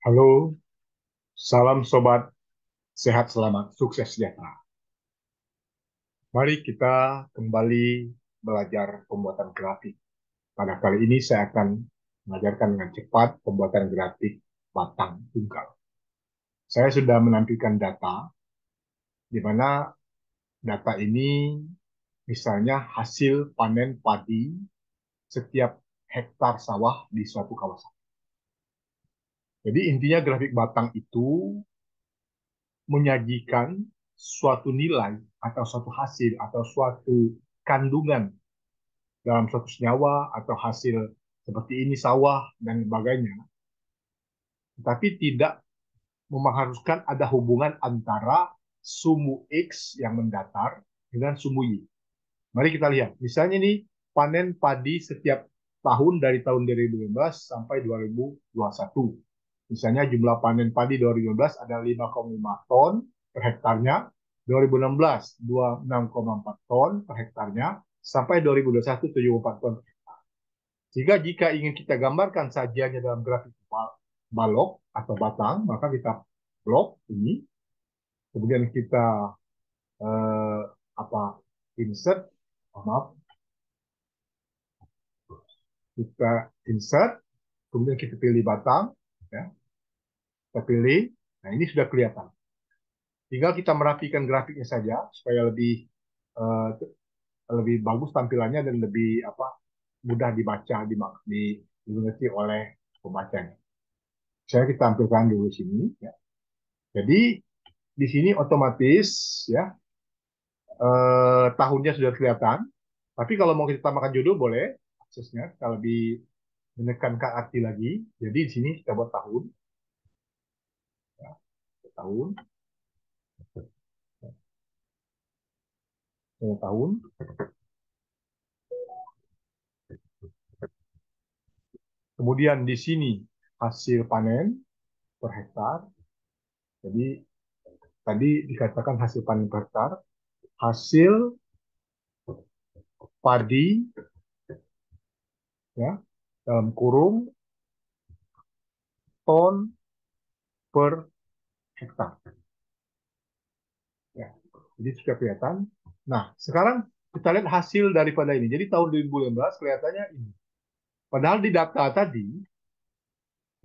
Halo, salam sobat, sehat selamat, sukses sejahtera. Mari kita kembali belajar pembuatan grafik. Pada kali ini saya akan mengajarkan dengan cepat pembuatan grafik batang tunggal. Saya sudah menampilkan data, di mana data ini misalnya hasil panen padi setiap hektar sawah di suatu kawasan. Jadi intinya grafik batang itu menyajikan suatu nilai atau suatu hasil atau suatu kandungan dalam suatu senyawa atau hasil seperti ini sawah dan sebagainya, tapi tidak mengharuskan ada hubungan antara sumu X yang mendatar dengan sumu Y. Mari kita lihat, misalnya ini panen padi setiap tahun dari tahun 2015 sampai 2021. Misalnya jumlah panen padi 2015 ada 5,5 ton per hektarnya, 2016 26,4 ton per hektarnya, sampai 2021 74 ton. Sehingga jika ingin kita gambarkan sajiannya dalam grafik balok atau batang, maka kita blok ini, kemudian kita eh, apa insert, maaf, kita insert, kemudian kita pilih batang, ya, kita pilih. Nah ini sudah kelihatan. Tinggal kita merapikan grafiknya saja supaya eh, lebih bagus tampilannya dan lebih mudah dibaca, dimengerti oleh pembacanya. Saya kita tampilkan dulu sini. Ya. Jadi di sini otomatis ya tahunnya sudah kelihatan. Tapi kalau mau kita tambahkan judul boleh aksesnya kita lebih menekankan arti lagi. Jadi di sini kita buat tahun, ya, tahun, tahun. Kemudian di sini hasil panen per hektar. Jadi tadi dikatakan hasil panen per hektar, hasil padi ya dalam kurung ton per hektar. Ya, jadi sudah kelihatan. Nah, sekarang kita lihat hasil daripada ini. Jadi tahun 2015 kelihatannya ini. Padahal di data tadi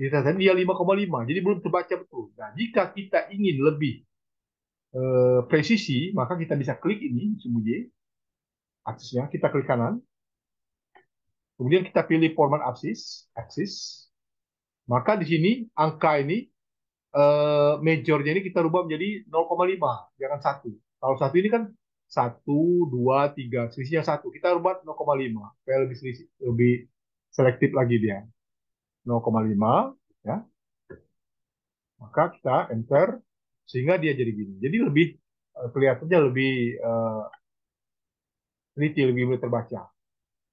dia 5,5. Jadi belum terbaca betul. Nah, jika kita ingin lebih presisi, maka kita bisa klik ini, sembunyi, aksesnya. Kita klik kanan. Kemudian kita pilih format aksis. Maka di sini angka ini majornya ini kita rubah menjadi 0,5, jangan 1. Kalau 1 ini kan 1, 2, 3, selisihnya 1. Kita rubah 0,5 supaya lebih selektif lagi dia. 0,5 ya. Maka kita enter sehingga dia jadi gini. Jadi lebih kelihatannya lebih teliti, lebih mudah terbaca.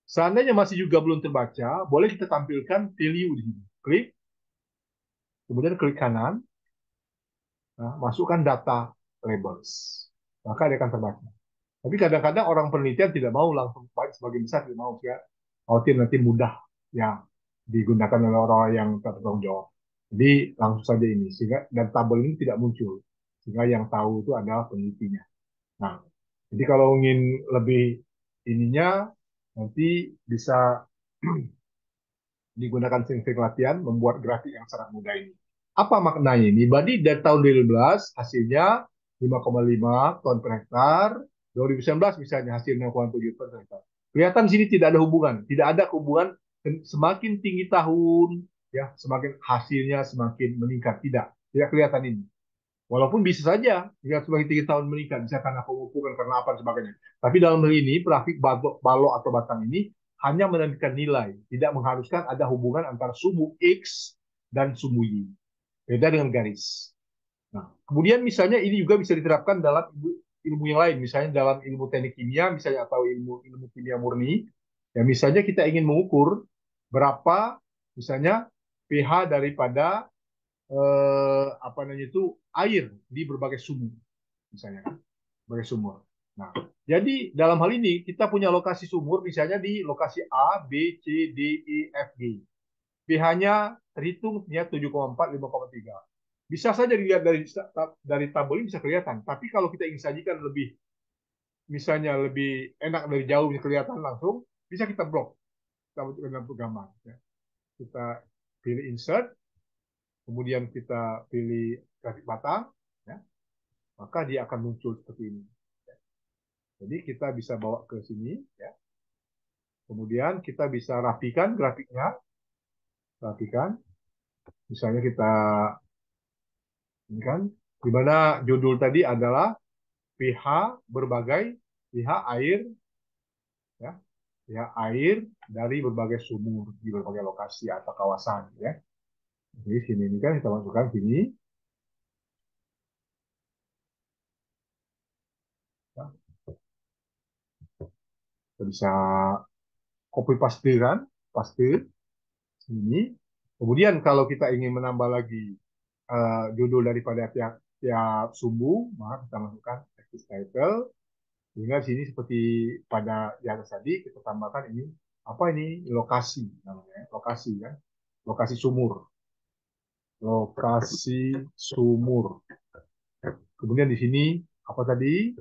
Seandainya masih juga belum terbaca, boleh kita tampilkan value di sini. Klik, kemudian klik kanan, nah, masukkan data labels. Maka dia akan terbaca. Tapi kadang-kadang orang penelitian tidak mau langsung baik sebagian besar tidak mau ya. Khawatir nanti mudah ya digunakan oleh orang yang tak bertanggung jawab. Jadi langsung saja ini sehingga dan tabel ini tidak muncul sehingga yang tahu itu adalah penelitinya. Nah, jadi kalau ingin lebih ininya nanti bisa digunakan sering-sering latihan membuat grafik yang sangat mudah ini. Apa maknanya ini? Berarti dari tahun 2012 hasilnya 5,5 ton per hektar, 2019 misalnya hasilnya 6,7 ton per hektar. Kelihatan sini tidak ada hubungan, tidak ada hubungan semakin tinggi tahun, ya semakin hasilnya semakin meningkat. Tidak kelihatan ini. Walaupun bisa saja jika semakin tinggi tahun meningkat, bisa karena pemupukan, karena apa dan sebagainya. Tapi dalam hal ini, grafik balok atau batang ini hanya menampilkan nilai, tidak mengharuskan ada hubungan antara sumu X dan sumu Y. Beda dengan garis. Nah, kemudian misalnya ini juga bisa diterapkan dalam ilmu yang lain, misalnya dalam ilmu teknik kimia, misalnya atau ilmu kimia murni. Ya, misalnya kita ingin mengukur berapa, misalnya pH daripada apa namanya itu air di berbagai sumur, misalnya kan, berbagai sumur. Nah, jadi dalam hal ini kita punya lokasi sumur, misalnya di lokasi A, B, C, D, E, F, G. pH-nya terhitung ya 7,4, 5,3. Bisa saja dilihat dari tabel ini bisa kelihatan. Tapi kalau kita ingin sajikan lebih, misalnya lebih enak dari jauh bisa kelihatan langsung, bisa kita blok. Kita bentukkan dalam gambar. Ya. Kita pilih insert, kemudian kita pilih grafik batang, ya, maka dia akan muncul seperti ini. Jadi kita bisa bawa ke sini, ya. Kemudian kita bisa rapikan grafiknya, rapikan. Misalnya kita ini kan, di mana judul tadi adalah pH berbagai pH air, ya, pH air dari berbagai sumur di berbagai lokasi atau kawasan, ya. Jadi sini ini kan kita masukkan sini, ya. Kita bisa copy paste kan, paste sini. Kemudian kalau kita ingin menambah lagi judul daripada tiap tiap sumbu, maka kita masukkan text title. Sehingga sini seperti pada di atas tadi kita tambahkan ini apa ini lokasi namanya, lokasi kan, lokasi sumur, lokasi sumur. Kemudian di sini apa tadi?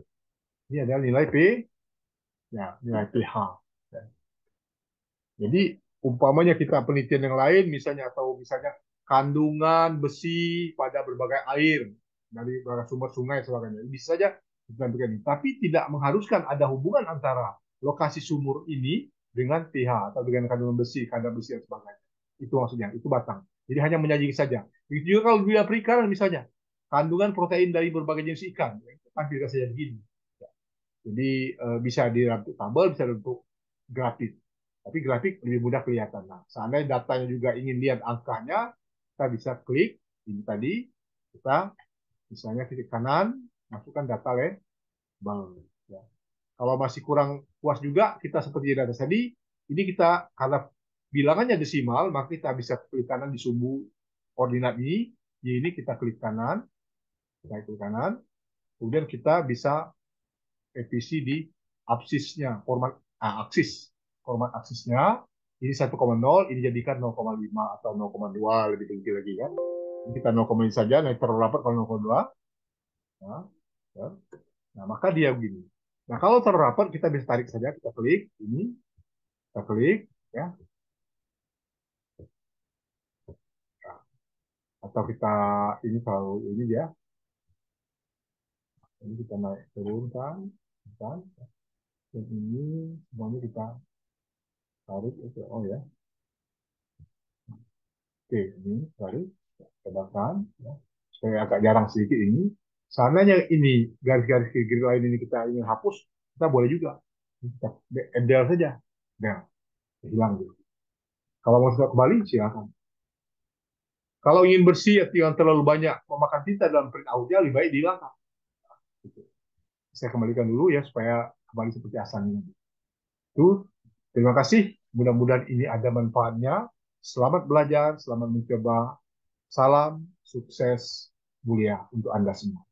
Ini adalah nilai P, ya nilai pH. Jadi umpamanya kita penelitian yang lain misalnya atau misalnya kandungan besi pada berbagai air dari berbagai sumber sungai dan sebagainya. Bisa saja kita begini. Tapi tidak mengharuskan ada hubungan antara lokasi sumur ini dengan pH atau dengan kandungan besi, kadar besi dan sebagainya. Itu maksudnya, itu batang. Jadi hanya menyajikan saja. Begitu juga kalau di perikanan misalnya, kandungan protein dari berbagai jenis ikan, kan tidak saja begini. Jadi bisa dibentuk tabel, bisa dibentuk grafik. Tapi grafik lebih mudah kelihatan. Nah, seandainya datanya juga ingin lihat angkanya, kita bisa klik ini tadi, kita misalnya klik kanan, masukkan data label. Ya. Kalau masih kurang puas juga, kita seperti data tadi, ini kita karena bilangannya desimal, maka kita bisa klik kanan di sumbu koordinat ini. Di ini kita klik kanan, kemudian kita bisa revisi di absisnya, aksis. Format aksisnya, ini 1,0, ini jadikan 0,5 atau 0,2, lebih tinggi lagi kan. Ini kita 0,5 saja, naik terlalu rapat kalau 0,2. Nah, ya. Nah, maka dia begini. Nah, kalau terlalu rapat, kita bisa tarik saja, kita klik, ini, kita klik, ya. Nah, atau kita, ini kalau ini dia, ini kita naik turunkan, kan. Dan ini semuanya kita tarik, oh ya. Oke, ini tarik, tebakan, ya. Supaya agak jarang sedikit ini. Seandainya ini garis-garis kiri lain ini kita ingin hapus, kita boleh juga. Kita del saja, del, hilang gitu. Kalau mau sudah kembali, silakan. Kalau ingin bersih, yang terlalu banyak memakan tinta dalam print outnya, lebih baik dihilangkan. Gitu. Saya kembalikan dulu ya, supaya kembali seperti asalnya. Itu, terima kasih. Mudah-mudahan ini ada manfaatnya. Selamat belajar, selamat mencoba. Salam, sukses, mulia untuk Anda semua.